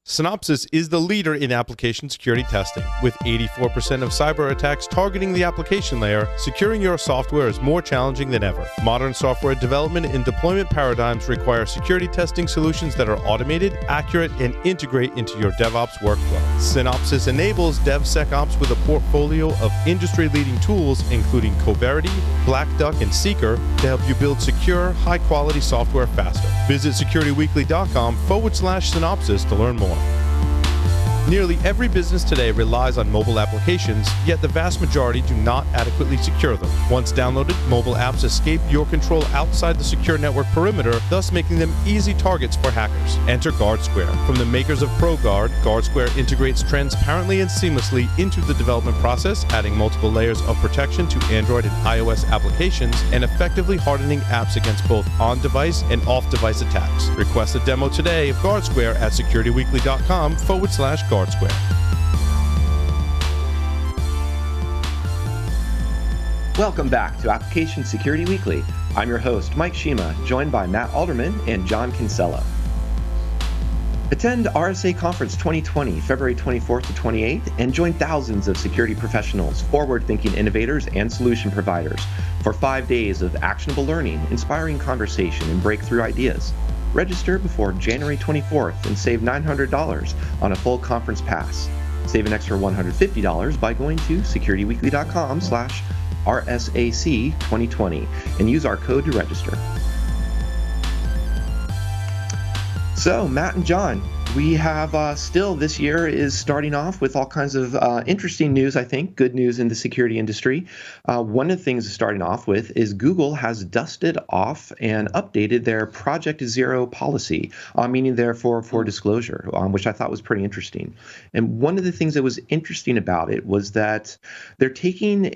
Synopsys is the leader in application security testing. With 84% of cyber attacks targeting the application layer, securing your software is more challenging than ever. Modern software development and deployment paradigms require security testing solutions that are automated, accurate, and integrate into your DevOps workflow. Synopsys enables DevSecOps with a portfolio of industry-leading tools, including Coverity, Black Duck, and Seeker, to help you build secure, high-quality software faster. Visit securityweekly.com/synopsys to learn more. Nearly every business today relies on mobile applications, yet the vast majority do not adequately secure them. Once downloaded, mobile apps escape your control outside the secure network perimeter, thus making them easy targets for hackers. Enter GUARDSQUARE. From the makers of ProGuard, GUARDSQUARE integrates transparently and seamlessly into the development process, adding multiple layers of protection to Android and iOS applications, and effectively hardening apps against both on-device and off-device attacks. Request a demo today of GUARDSQUARE at securityweekly.com/GUARDSQUARE. Welcome back to Application Security Weekly. I'm your host, Mike Shima, joined by Matt Alderman and John Kinsella. Attend RSA Conference 2020, February 24th to 28th, and join thousands of security professionals, forward-thinking innovators, and solution providers for 5 days of actionable learning, inspiring conversation, and breakthrough ideas. Register before January 24th and save $900 on a full conference pass. Save an extra $150 by going to securityweekly.com/RSAC2020 and use our code to register. So, Matt and John, we have still this year is starting off with all kinds of interesting news, I think, good news in the security industry. One of the things starting off with is Google has dusted off and updated their Project Zero policy, meaning therefore for disclosure, which I thought was pretty interesting. And one of the things that was interesting about it was that they're taking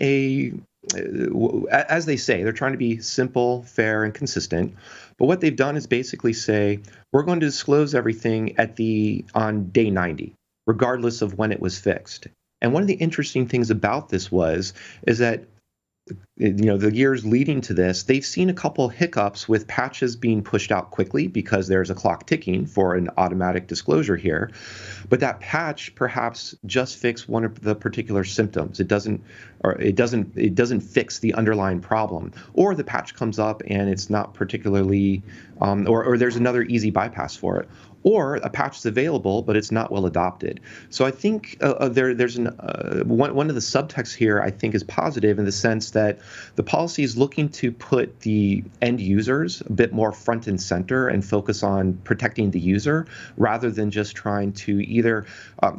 as they say, they're trying to be simple, fair, and consistent. But what they've done is basically say, we're going to disclose everything on day 90, regardless of when it was fixed. And one of the interesting things about this is that the years leading to this, they've seen a couple hiccups with patches being pushed out quickly because there's a clock ticking for an automatic disclosure here. But that patch perhaps just fixed one of the particular symptoms. It doesn't fix the underlying problem. Or the patch comes up and it's not particularly, or there's another easy bypass for it. Or a patch is available, but it's not well adopted. So I think there's one of the subtexts here I think is positive in the sense that the policy is looking to put the end users a bit more front and center and focus on protecting the user rather than just trying to either,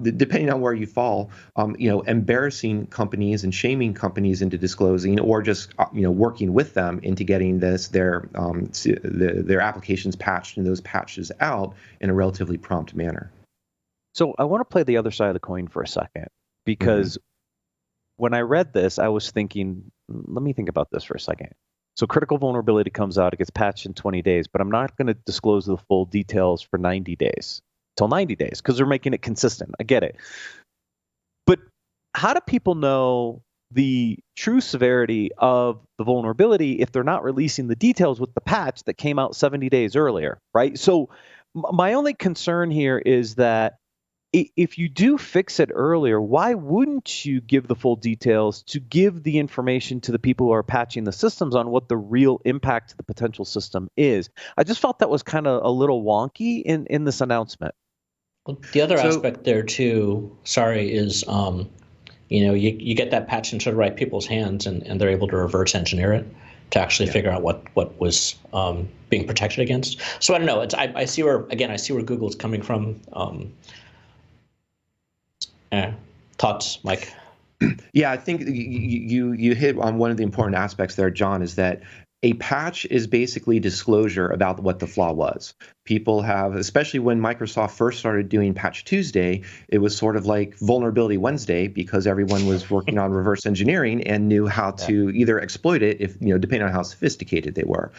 depending on where you fall, embarrassing companies and shaming companies into disclosing, or just working with them into getting their applications patched and those patches out in a relatively prompt manner. So I want to play the other side of the coin for a second, because when I read this, I was thinking, let me think about this for a second. So critical vulnerability comes out, it gets patched in 20 days, but I'm not going to disclose the full details for 90 days, till 90 days, because they're making it consistent. I get it. But how do people know the true severity of the vulnerability if they're not releasing the details with the patch that came out 70 days earlier, right? So my only concern here is that if you do fix it earlier, why wouldn't you give the full details to give the information to the people who are patching the systems on what the real impact to the potential system is? I just felt that was kind of a little wonky in this announcement. Well, the other aspect there too, is you get that patch into the right people's hands and they're able to reverse engineer it to actually figure out what was being protected against. So I don't know. I see where Google's coming from. Thoughts, Mike? Yeah, I think you hit on one of the important aspects there, John, is that a patch is basically disclosure about what the flaw was. People have, especially when Microsoft first started doing Patch Tuesday, it was sort of like Vulnerability Wednesday because everyone was working on reverse engineering and knew how to either exploit it, if depending on how sophisticated they were.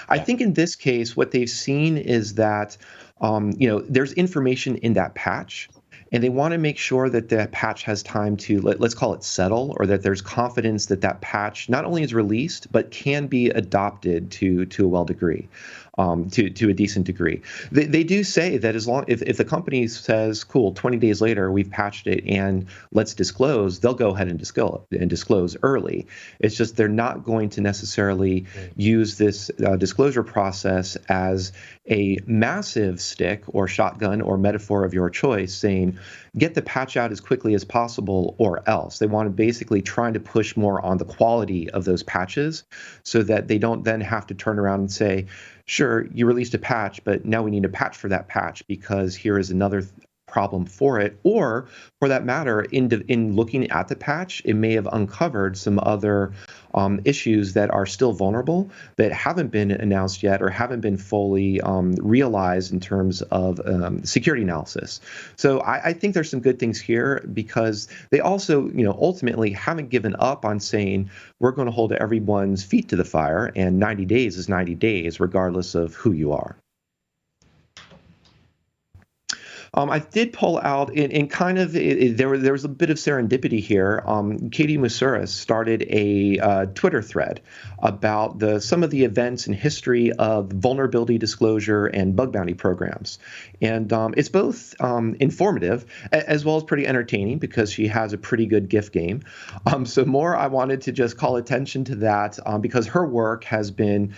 I think in this case, what they've seen is that there's information in that patch. And they want to make sure that the patch has time to, let's call it settle, or that there's confidence that that patch not only is released, but can be adopted to a well degree. to a decent degree. They do say that as long if the company says, cool, 20 days later we've patched it and let's disclose, they'll go ahead and disclose early. It's just they're not going to necessarily use this disclosure process as a massive stick or shotgun or metaphor of your choice, saying get the patch out as quickly as possible or else. They want to basically trying to push more on the quality of those patches so that they don't then have to turn around and say, sure, you released a patch, but now we need a patch for that patch because here is another problem for it. Or for that matter, in looking at the patch, it may have uncovered some other issues that are still vulnerable that haven't been announced yet or haven't been fully realized in terms of security analysis. So I think there's some good things here because they also, ultimately haven't given up on saying we're going to hold everyone's feet to the fire, and 90 days is 90 days, regardless of who you are. I did pull out in kind of there was a bit of serendipity here. Katie Musuris started a Twitter thread about some of the events and history of vulnerability disclosure and bug bounty programs, and it's both informative as well as pretty entertaining because she has a pretty good GIF game. So I wanted to just call attention to that because her work has been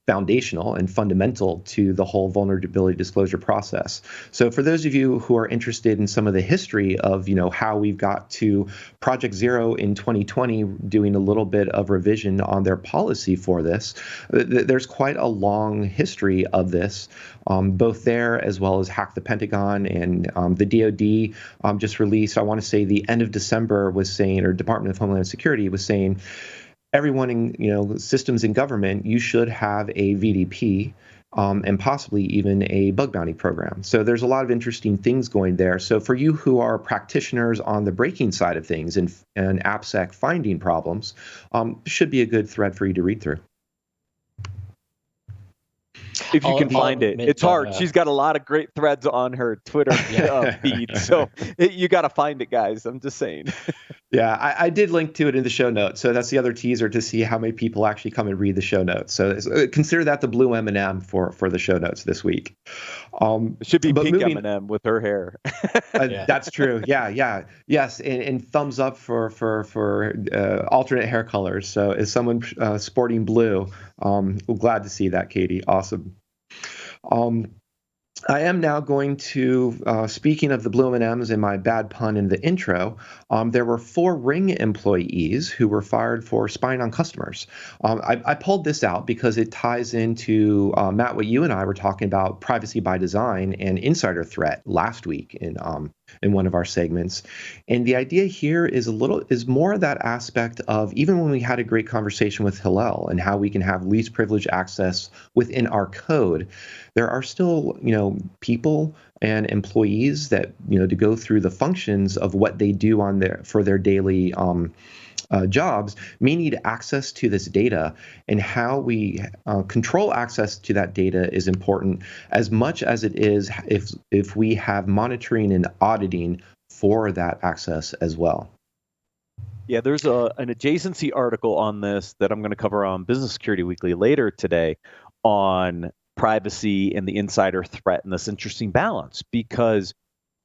foundational and fundamental to the whole vulnerability disclosure process. So for those of you who are interested in some of the history of, how we've got to Project Zero in 2020, doing a little bit of revision on their policy for this, there's quite a long history of this, both there as well as Hack the Pentagon, and the DoD just released, I want to say the end of December was saying, or Department of Homeland Security was saying, everyone in systems in government, you should have a VDP and possibly even a bug bounty program. So there's a lot of interesting things going there. So for you who are practitioners on the breaking side of things and AppSec finding problems, should be a good thread for you to read through. If you can find it. It's hard. She's got a lot of great threads on her Twitter feed. So you got to find it, guys. I'm just saying. Yeah, I did link to it in the show notes. So that's the other teaser to see how many people actually come and read the show notes. So consider that the blue M&M for the show notes this week. It should be pink M&M with her hair. That's true. Yeah. Yes, and thumbs up for alternate hair colors. So is someone sporting blue? Glad to see that, Katie. Awesome. I am now going to, speaking of the blue M&Ms and my bad pun in the intro, there were 4 Ring employees who were fired for spying on customers. I pulled this out because it ties into, Matt, what you and I were talking about, privacy by design and insider threat last week in one of our segments. And the idea here is more of that aspect of, even when we had a great conversation with Hillel and how we can have least privilege access within our code, there are still, people and employees that, to go through the functions of what they do for their daily jobs may need access to this data, and how we control access to that data is important as much as it is if we have monitoring and auditing for that access as well. Yeah, there's an adjacency article on this that I'm going to cover on Business Security Weekly later today on privacy and the insider threat and this interesting balance, because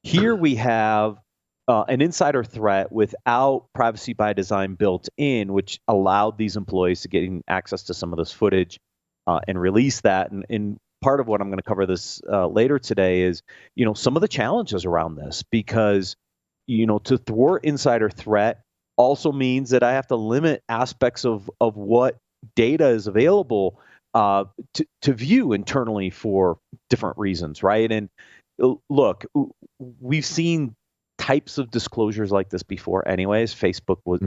here we have an insider threat without privacy by design built in, which allowed these employees to get access to some of this footage and release that. And part of what I'm going to cover this later today is, some of the challenges around this, because, to thwart insider threat also means that I have to limit aspects of what data is available to view internally for different reasons, right? And look, we've seen types of disclosures like this before anyways. Facebook was,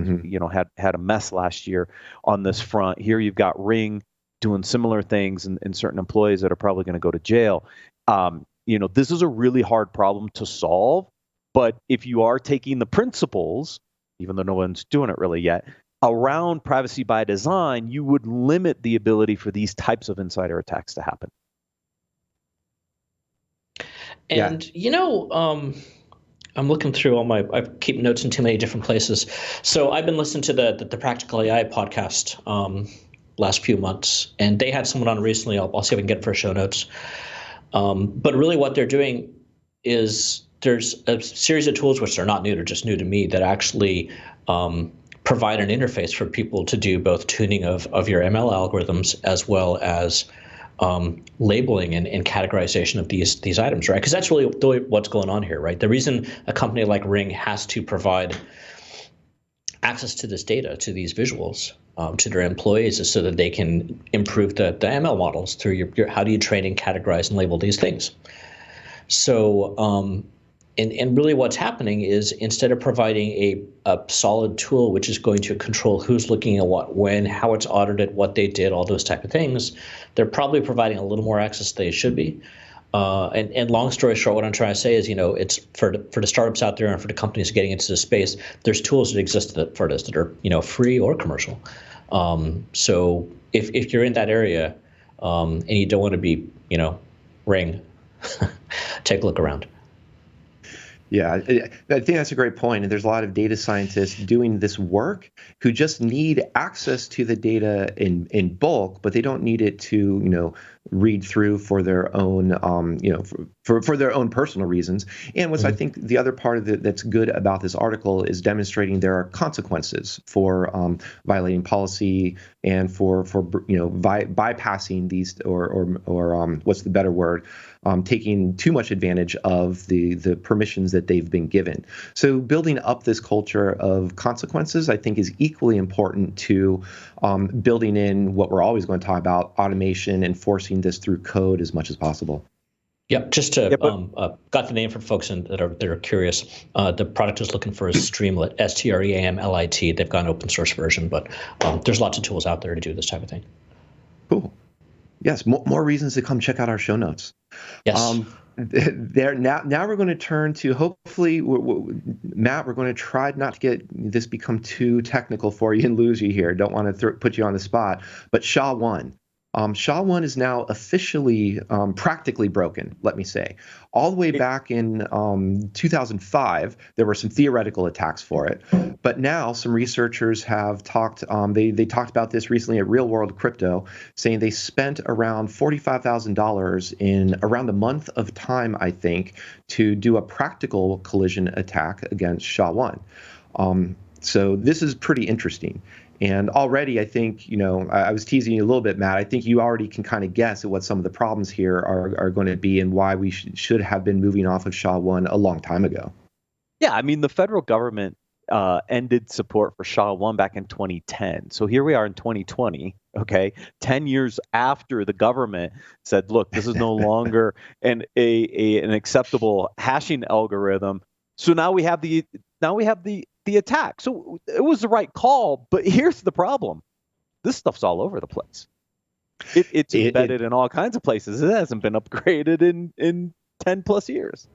had a mess last year on this front. Here you've got Ring doing similar things and certain employees that are probably going to go to jail. This is a really hard problem to solve, but if you are taking the principles, even though no one's doing it really yet, around privacy by design, you would limit the ability for these types of insider attacks to happen. And, I'm looking through I keep notes in too many different places. So I've been listening to the Practical AI podcast last few months, and they had someone on recently. I'll see if I can get it for show notes. But really, what they're doing is there's a series of tools, which are not new, they're just new to me, that actually provide an interface for people to do both tuning of your ML algorithms as well as labeling and categorization of these items, right? Because that's really what's going on here, right? The reason a company like Ring has to provide access to this data, to these visuals, to their employees, is so that they can improve the ML models through your how do you train and categorize and label these things. So, and really what's happening is, instead of providing a solid tool which is going to control who's looking at what, when, how it's audited, what they did, all those type of things, they're probably providing a little more access than they should be. And long story short, what I'm trying to say is, it's for the startups out there and for the companies getting into the space, there's tools that exist for this that are free or commercial. So if you're in that area and you don't want to be Ring, take a look around. Yeah, I think that's a great point. And there's a lot of data scientists doing this work who just need access to the data in bulk, but they don't need it to, read through for their own, for their own personal reasons. And what's I think the other part of it that's good about this article is demonstrating there are consequences for violating policy and for bypassing these or what's the better word? Taking too much advantage of the permissions that they've been given. So building up this culture of consequences, I think, is equally important to building in what we're always going to talk about, automation, and forcing this through code as much as possible. Yep, just to got the name for folks that are curious. The product is looking for is Streamlit, STREAMLIT. They've got an open source version, but there's lots of tools out there to do this type of thing. Cool. Yes, more reasons to come check out our show notes. Yes. Now we're going to turn to, hopefully, Matt, we're going to try not to get this become too technical for you and lose you here. Don't want to put you on the spot, but SHA-1. SHA-1 is now officially practically broken, let me say. All the way back in 2005, there were some theoretical attacks for it. But now some researchers have talked, they talked about this recently at Real World Crypto, saying they spent around $45,000 in around a month of time, I think, to do a practical collision attack against SHA-1. So this is pretty interesting. And already, I think, I was teasing you a little bit, Matt. I think you already can kind of guess at what some of the problems here are going to be and why we should have been moving off of SHA-1 a long time ago. Yeah, I mean, the federal government ended support for SHA-1 back in 2010. So here we are in 2020, okay, 10 years after the government said, look, this is no longer an acceptable hashing algorithm. So now we have the attack. So it was the right call, but here's the problem. This stuff's all over the place. It's embedded in all kinds of places. It hasn't been upgraded in 10 plus years.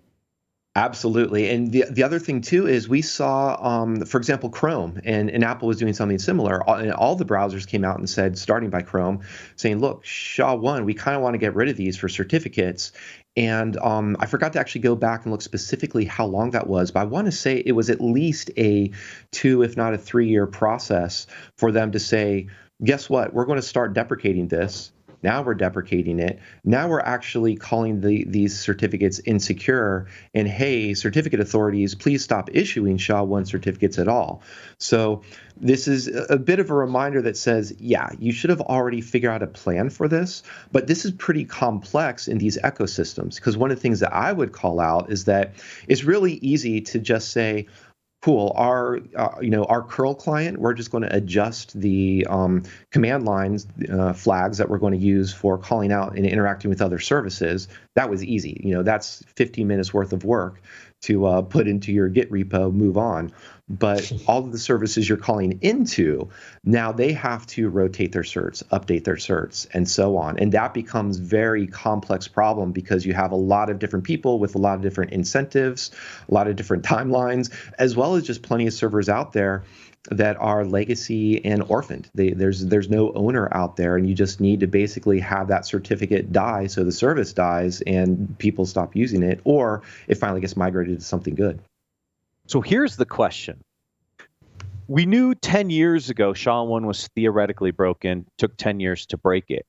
Absolutely. And the other thing, too, is we saw, for example, Chrome, and Apple was doing something similar. All the browsers came out and said, starting by Chrome, saying, look, SHA-1, we kind of want to get rid of these for certificates. And I forgot to actually go back and look specifically how long that was, but I want to say it was at least a 2, if not a 3-year process for them to say, guess what, we're going to start deprecating this. Now we're deprecating it. Now we're actually calling these certificates insecure. And hey, certificate authorities, please stop issuing SHA-1 certificates at all. So this is a bit of a reminder that says, yeah, you should have already figured out a plan for this. But this is pretty complex in these ecosystems, because one of the things that I would call out is that it's really easy to just say, cool, our curl client, we're just going to adjust the command lines flags that we're going to use for calling out and interacting with other services. That was easy. That's 15 minutes worth of work to put into your Git repo, move on. But all of the services you're calling into, now they have to rotate their certs, update their certs, and so on. And that becomes very complex problem because you have a lot of different people with a lot of different incentives, a lot of different timelines, as well as just plenty of servers out there that are legacy and orphaned. There's no owner out there, and you just need to basically have that certificate die so the service dies and people stop using it, or it finally gets migrated to something good. So here's the question. we knew 10 years ago SHA-1 was theoretically broken, took 10 years to break it.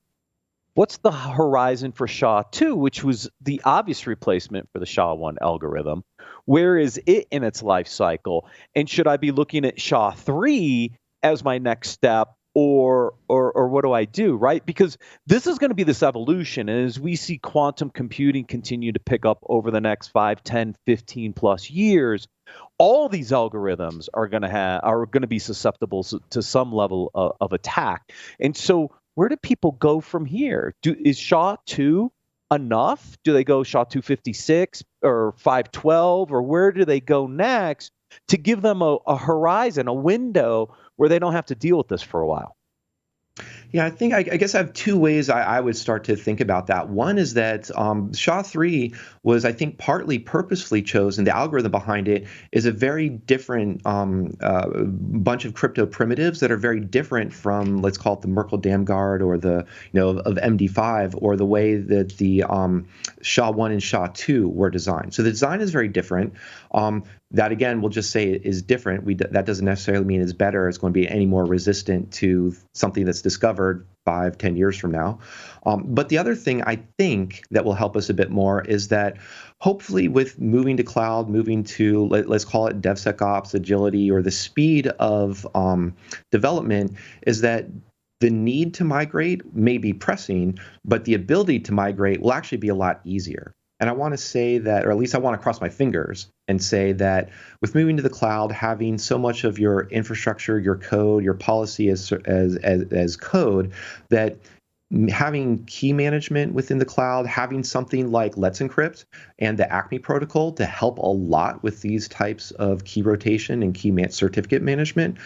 What's the horizon for SHA-2, which was the obvious replacement for the SHA-1 algorithm? Where is it in its life cycle? And should I be looking at SHA-3 as my next step, or what do I do, right? Because this is going to be this evolution. And as we see quantum computing continue to pick up over the next 5, 10, 15 plus years, all these algorithms are going to be susceptible to some level of attack. And so where do people go from here? Is SHA-2 enough? Do they go SHA-256 or 512, or where do they go next to give them a horizon, a window where they don't have to deal with this for a while? Yeah, I guess I have two ways I would start to think about that. One is that SHA-3 was, I think, partly purposefully chosen. The algorithm behind it is a very different bunch of crypto primitives that are very different from, let's call it the Merkle-Damgard or the, of MD5, or the way that the SHA-1 and SHA-2 were designed. So the design is very different. That, again, we'll just say is different. That doesn't necessarily mean it's better. It's going to be any more resistant to something that's discovered 5, 10 years from now. But the other thing I think that will help us a bit more is that hopefully with moving to cloud, moving to, let's call it DevSecOps, agility, or the speed of development, is that the need to migrate may be pressing, but the ability to migrate will actually be a lot easier. And I want to say that, or at least I want to cross my fingers and say that with moving to the cloud, having so much of your infrastructure, your code, your policy as code, that having key management within the cloud, having something like Let's Encrypt and the Acme protocol to help a lot with these types of key rotation and key certificate management,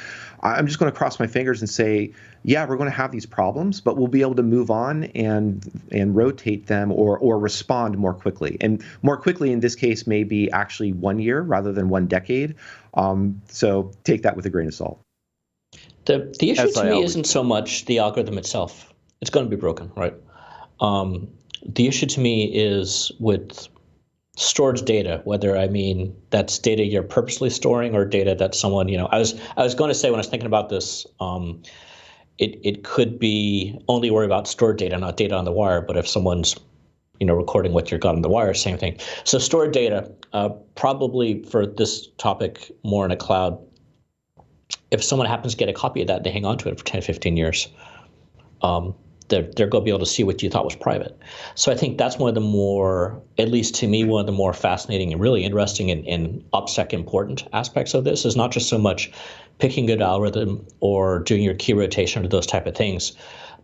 I'm just going to cross my fingers and say, yeah, we're going to have these problems, but we'll be able to move on and rotate them or respond more quickly. And more quickly in this case may be actually 1 year rather than 1 decade. So take that with a grain of salt. The issue to me isn't so much the algorithm itself. It's going to be broken, right? The issue to me is with stored data, whether that's data you're purposely storing or data that someone, I was going to say when I was thinking about this, it could be only worry about stored data, not data on the wire. But if someone's, recording what you've got on the wire, same thing. So stored data, probably for this topic more in a cloud, if someone happens to get a copy of that, they hang on to it for 10, 15 years. They're going to be able to see what you thought was private. So I think that's one of the more, at least to me, one of the more fascinating and really interesting and OPSEC important aspects of this is not just so much picking a good algorithm or doing your key rotation or those type of things,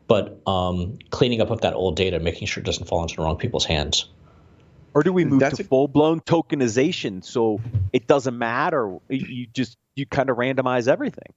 but cleaning up of that old data, making sure it doesn't fall into the wrong people's hands. Or do we move to full-blown tokenization so it doesn't matter? You kind of randomize everything.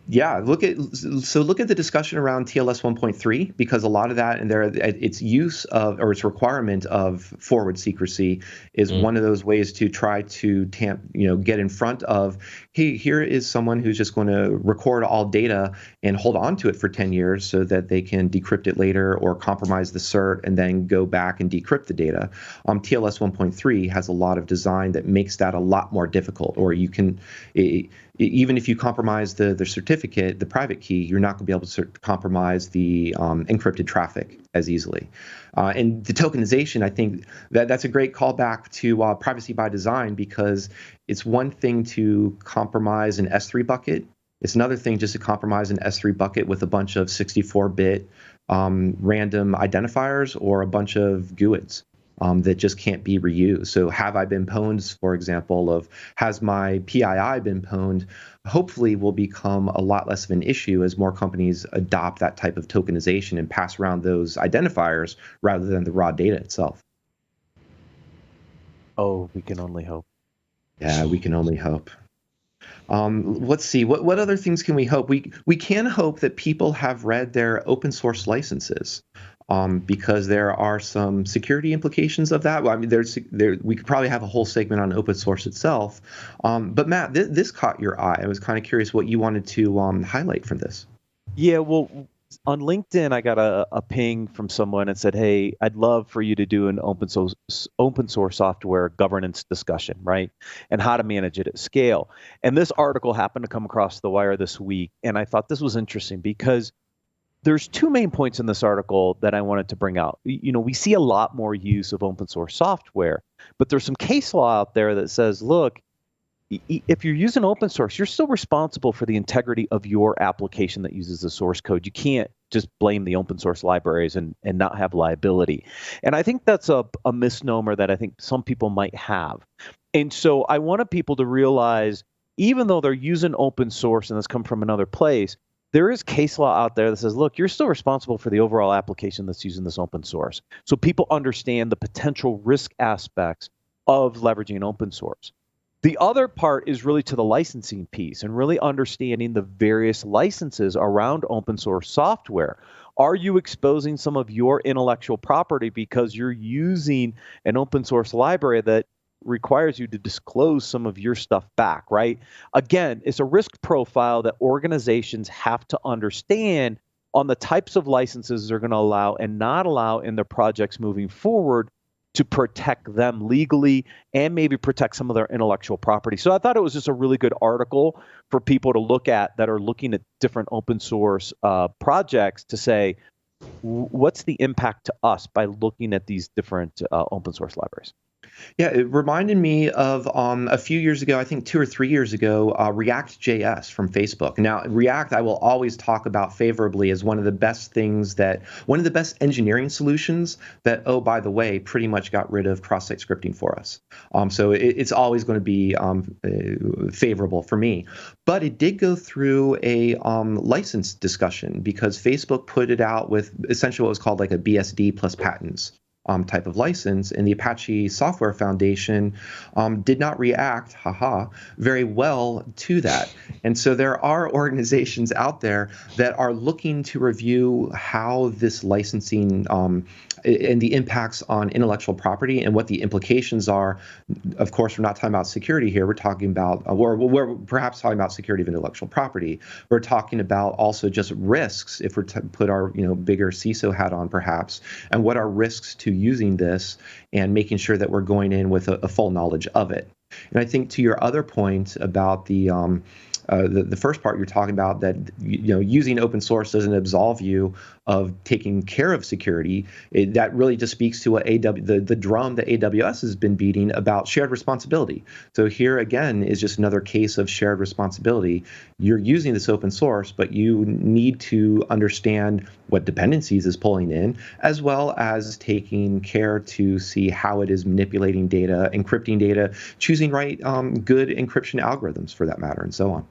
Yeah, look at the discussion around TLS 1.3, because a lot of that and its use of, or its requirement of forward secrecy is one of those ways to try to get in front of, hey, here is someone who's just going to record all data and hold on to it for 10 years so that they can decrypt it later or compromise the cert and then go back and decrypt the data. TLS 1.3 has a lot of design that makes that a lot more difficult, or you can, even if you compromise the certificate, the private key, you're not going to be able to compromise the encrypted traffic as easily. And the tokenization, I think that's a great callback to privacy by design, because it's one thing to compromise an S3 bucket. It's another thing just to compromise an S3 bucket with a bunch of 64-bit random identifiers or a bunch of GUIDs. That just can't be reused. So have I been pwned, for example, of has my PII been pwned, hopefully will become a lot less of an issue as more companies adopt that type of tokenization and pass around those identifiers rather than the raw data itself. Oh, we can only hope. Yeah, we can only hope. Let's see, what other things can we hope? We can hope that people have read their open source licenses. Because there are some security implications of that. Well, I mean, we could probably have a whole segment on open source itself. But Matt, this caught your eye. I was kind of curious what you wanted to highlight from this. Yeah, well, on LinkedIn, I got a ping from someone and said, "Hey, I'd love for you to do an open source software governance discussion, right? And how to manage it at scale." And this article happened to come across the wire this week, and I thought this was interesting because there's two main points in this article that I wanted to bring out. We see a lot more use of open source software, but there's some case law out there that says, look, if you're using open source, you're still responsible for the integrity of your application that uses the source code. You can't just blame the open source libraries and not have liability. And I think that's a misnomer that I think some people might have. And so I wanted people to realize, even though they're using open source and this come from another place, there is case law out there that says, look, you're still responsible for the overall application that's using this open source. So people understand the potential risk aspects of leveraging open source. The other part is really to the licensing piece and really understanding the various licenses around open source software. Are you exposing some of your intellectual property because you're using an open source library that requires you to disclose some of your stuff back, right? Again, it's a risk profile that organizations have to understand on the types of licenses they're going to allow and not allow in their projects moving forward to protect them legally and maybe protect some of their intellectual property. So I thought it was just a really good article for people to look at that are looking at different open source projects to say, what's the impact to us by looking at these different open source libraries? Yeah, it reminded me of a few years ago, I think 2 or 3 years ago, React.js from Facebook. Now, React, I will always talk about favorably as one of the best engineering solutions that, oh, by the way, pretty much got rid of cross-site scripting for us. So it's always going to be favorable for me. But it did go through a license discussion because Facebook put it out with essentially what was called like a BSD plus patents type of license, and the Apache Software Foundation did not react, very well to that. And so there are organizations out there that are looking to review how this licensing and the impacts on intellectual property and what the implications are. Of course, we're not talking about security here. We're talking about, we're perhaps talking about security of intellectual property. We're talking about also just risks, if we're to put our bigger CISO hat on perhaps, and what are risks to using this and making sure that we're going in with a full knowledge of it. And I think to your other point about the first part you're talking about, that using open source doesn't absolve you of taking care of security, that really just speaks to what the drum that AWS has been beating about shared responsibility. So here again is just another case of shared responsibility. You're using this open source, but you need to understand what dependencies is pulling in, as well as taking care to see how it is manipulating data, encrypting data, choosing right good encryption algorithms for that matter, and so on.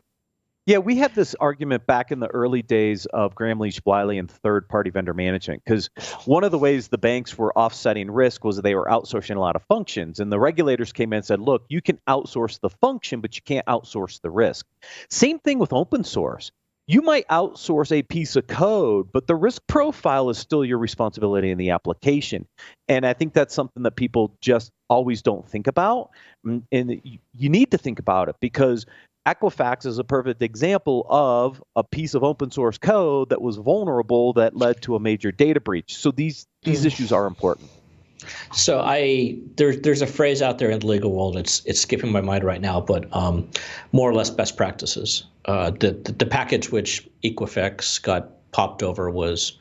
Yeah, we had this argument back in the early days of Graham Leach-Bliley and third-party vendor management, because one of the ways the banks were offsetting risk was they were outsourcing a lot of functions, and the regulators came in and said, look, you can outsource the function, but you can't outsource the risk. Same thing with open source. You might outsource a piece of code, but the risk profile is still your responsibility in the application. And I think that's something that people just always don't think about, and you need to think about it, because Equifax is a perfect example of a piece of open source code that was vulnerable that led to a major data breach. So these issues are important. So there's a phrase out there in the legal world. It's skipping my mind right now, but more or less best practices. The package which Equifax got popped over was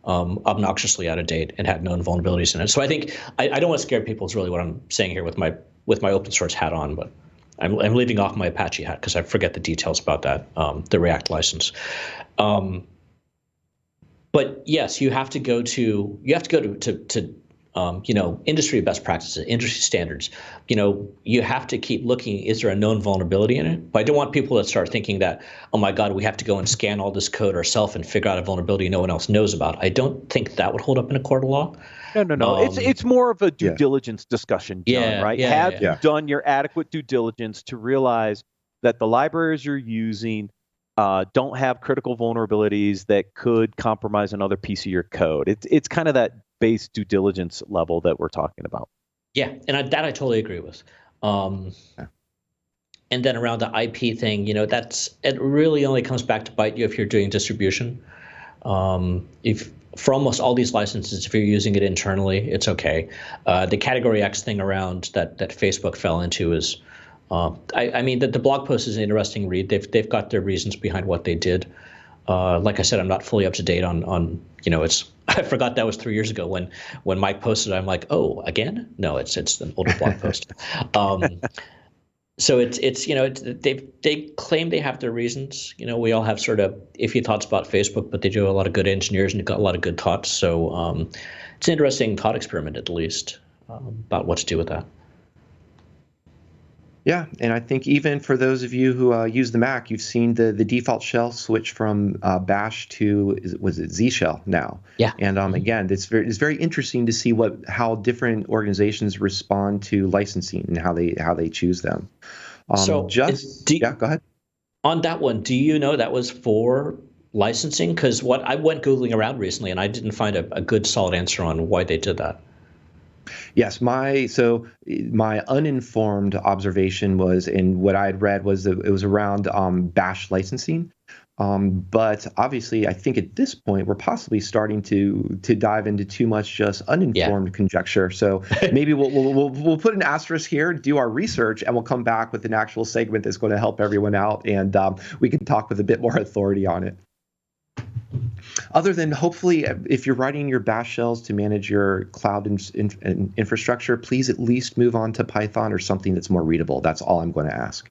obnoxiously out of date and had known vulnerabilities in it. So I think I don't want to scare people. Is really what I'm saying here with my open source hat on, but I'm leaving off my Apache hat because I forget the details about that, the React license. But yes, you have to go to industry best practices, industry standards. You have to keep looking, is there a known vulnerability in it? But I don't want people to start thinking that, oh my God, we have to go and scan all this code ourselves and figure out a vulnerability no one else knows about. I don't think that would hold up in a court of law. No. It's more of a due diligence discussion, John, right? Have you done your adequate due diligence to realize that the libraries you're using don't have critical vulnerabilities that could compromise another piece of your code? It's kind of that base due diligence level that we're talking about. Yeah, and that I totally agree with. And then around the IP thing, it really only comes back to bite you if you're doing distribution. If for almost all these licenses, if you're using it internally, it's okay. The Category X thing around that Facebook fell into is, I mean, the blog post is an interesting read. They've got their reasons behind what they did. Like I said, I'm not fully up to date on it's. I forgot that was 3 years ago when Mike posted. I'm like, oh, again? No, it's an older blog post. So they claim they have their reasons. We all have sort of iffy thoughts about Facebook, but they do have a lot of good engineers and got a lot of good thoughts. So it's an interesting thought experiment, at least, about what to do with that. Yeah, and I think even for those of you who use the Mac, you've seen the default shell switch from Bash to was it Z shell now? Yeah. And again, it's very interesting to see how different organizations respond to licensing and how they choose them. Go ahead. On that one, do you know that was for licensing? Because I went Googling around recently and I didn't find a good solid answer on why they did that. Yes, my uninformed observation was, and what I had read was that it was around Bash licensing. But obviously, I think at this point we're possibly starting to dive into too much just uninformed conjecture. So maybe we'll put an asterisk here, do our research, and we'll come back with an actual segment that's going to help everyone out, and we can talk with a bit more authority on it. Other than hopefully, if you're writing your Bash shells to manage your cloud infrastructure, please at least move on to Python or something that's more readable. That's all I'm going to ask.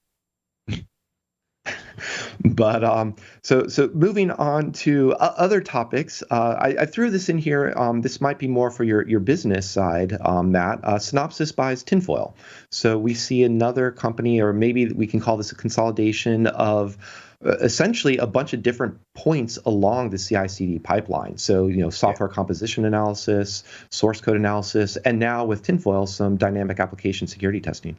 But so moving on to other topics, I threw this in here. This might be more for your business side, Matt. Synopsys buys Tinfoil. So we see another company, or maybe we can call this a consolidation of essentially a bunch of different points along the CI/CD pipeline. So, software composition analysis, source code analysis, and now with Tinfoil, some dynamic application security testing.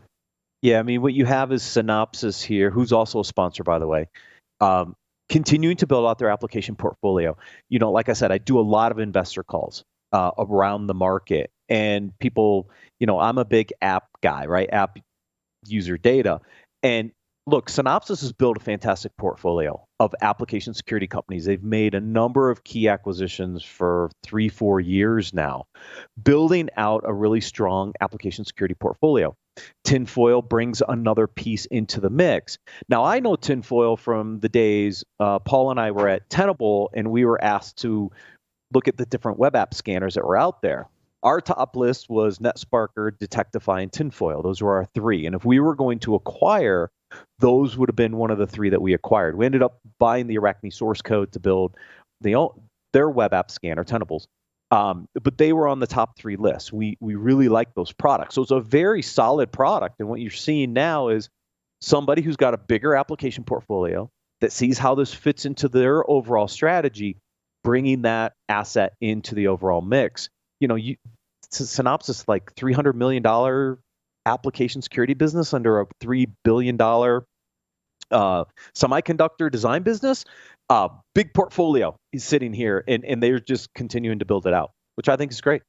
Yeah, I mean, what you have is Synopsys here, who's also a sponsor, by the way, continuing to build out their application portfolio. Like I said, I do a lot of investor calls around the market, and people, I'm a big app guy, right? App user data. And look, Synopsys has built a fantastic portfolio of application security companies. They've made a number of key acquisitions for 3-4 years now, building out a really strong application security portfolio. Tinfoil brings another piece into the mix. Now, I know Tinfoil from the days Paul and I were at Tenable, and we were asked to look at the different web app scanners that were out there. Our top list was NetSparker, Detectify, and Tinfoil. Those were our three. And if we were going to acquire, those would have been one of the three that we acquired. We ended up buying the Arachne source code to build their web app scanner, Tenable's. But they were on the top three list. We really like those products. So it's a very solid product. And what you're seeing now is somebody who's got a bigger application portfolio that sees how this fits into their overall strategy, bringing that asset into the overall mix. Synopsys, like $300 million application security business under a $3 billion semiconductor design business. Big portfolio is sitting here, and they're just continuing to build it out, which I think is great.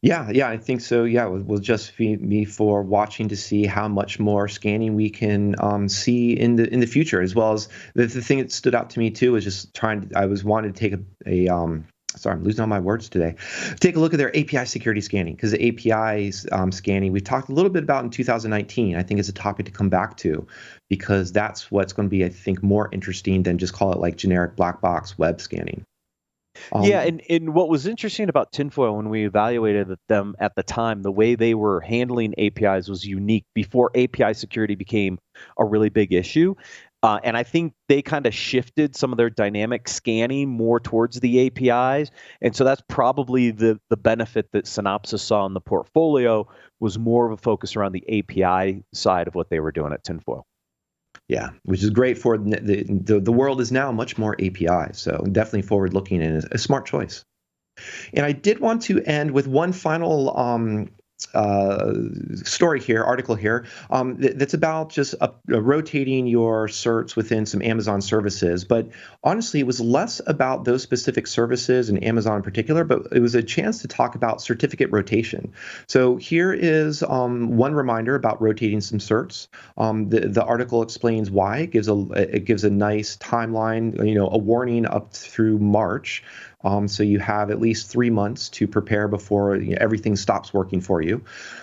Yeah, I think so. Yeah, will just be me for watching to see how much more scanning we can see in the future, as well as the thing that stood out to me too is just wanted to take sorry, I'm losing all my words today. Take a look at their API security scanning, because the API scanning we talked a little bit about in 2019. I think is a topic to come back to, because that's what's going to be, I think, more interesting than just call it like generic black box web scanning. And what was interesting about Tinfoil when we evaluated them at the time, the way they were handling APIs was unique before API security became a really big issue. And I think they kind of shifted some of their dynamic scanning more towards the APIs. And so that's probably the benefit that Synopsys saw in the portfolio, was more of a focus around the API side of what they were doing at Tinfoil. Yeah, which is great for the world is now much more API. So definitely forward looking and a smart choice. And I did want to end with one final article here, that's about just rotating your certs within some Amazon services. But honestly, it was less about those specific services and Amazon in particular, but it was a chance to talk about certificate rotation. So here is one reminder about rotating some certs. The article explains why. It gives a nice timeline, a warning up through March. So you have at least 3 months to prepare before everything stops working for you.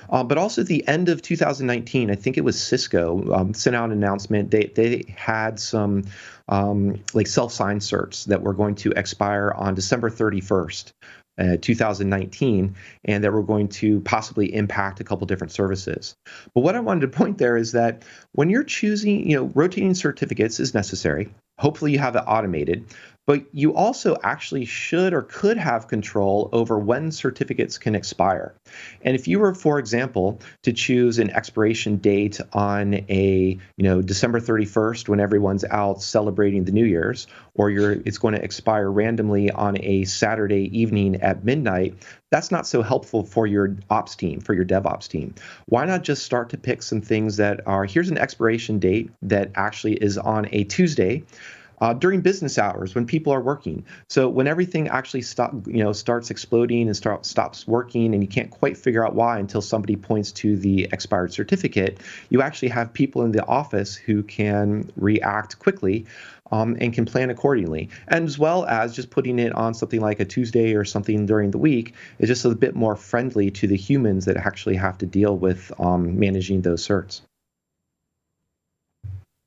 But also at the end of 2019, I think it was Cisco sent out an announcement. They had some like self-signed certs that were going to expire on December 31st. 2019, and that were going to possibly impact a couple different services. But what I wanted to point there is that when you're choosing, rotating certificates is necessary. Hopefully you have it automated, but you also actually should or could have control over when certificates can expire. And if you were, for example, to choose an expiration date on a, December 31st when everyone's out celebrating the New Year's, or it's going to expire randomly on a Saturday evening at midnight, that's not so helpful for your ops team, for your DevOps team. Why not just start to pick some things that are, here's an expiration date that actually is on a Tuesday, during business hours when people are working. So when everything actually starts exploding and stops working, and you can't quite figure out why until somebody points to the expired certificate, you actually have people in the office who can react quickly and can plan accordingly. And as well as just putting it on something like a Tuesday or something during the week is just a bit more friendly to the humans that actually have to deal with managing those certs.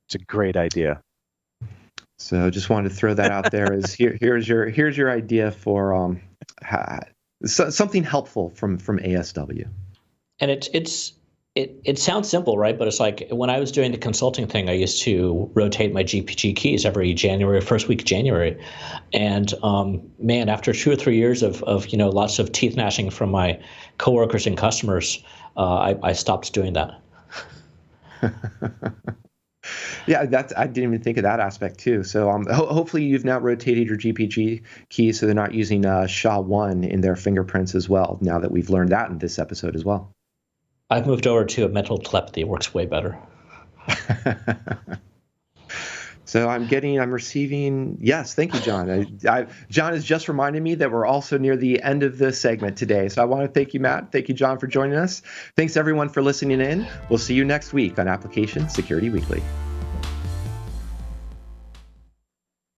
It's a great idea. So just wanted to throw that out there as here's your idea for something helpful from ASW. And it sounds simple, right? But it's like when I was doing the consulting thing, I used to rotate my GPG keys every January, first week of January, and man, after 2 or 3 years of lots of teeth gnashing from my coworkers and customers, I stopped doing that. Yeah, I didn't even think of that aspect too. So hopefully you've now rotated your GPG keys so they're not using SHA-1 in their fingerprints as well, now that we've learned that in this episode as well. I've moved over to a mental telepathy. It works way better. So I'm receiving, yes, thank you, John. John has just reminded me that we're also near the end of the segment today. So I want to thank you, Matt. Thank you, John, for joining us. Thanks, everyone, for listening in. We'll see you next week on Application Security Weekly.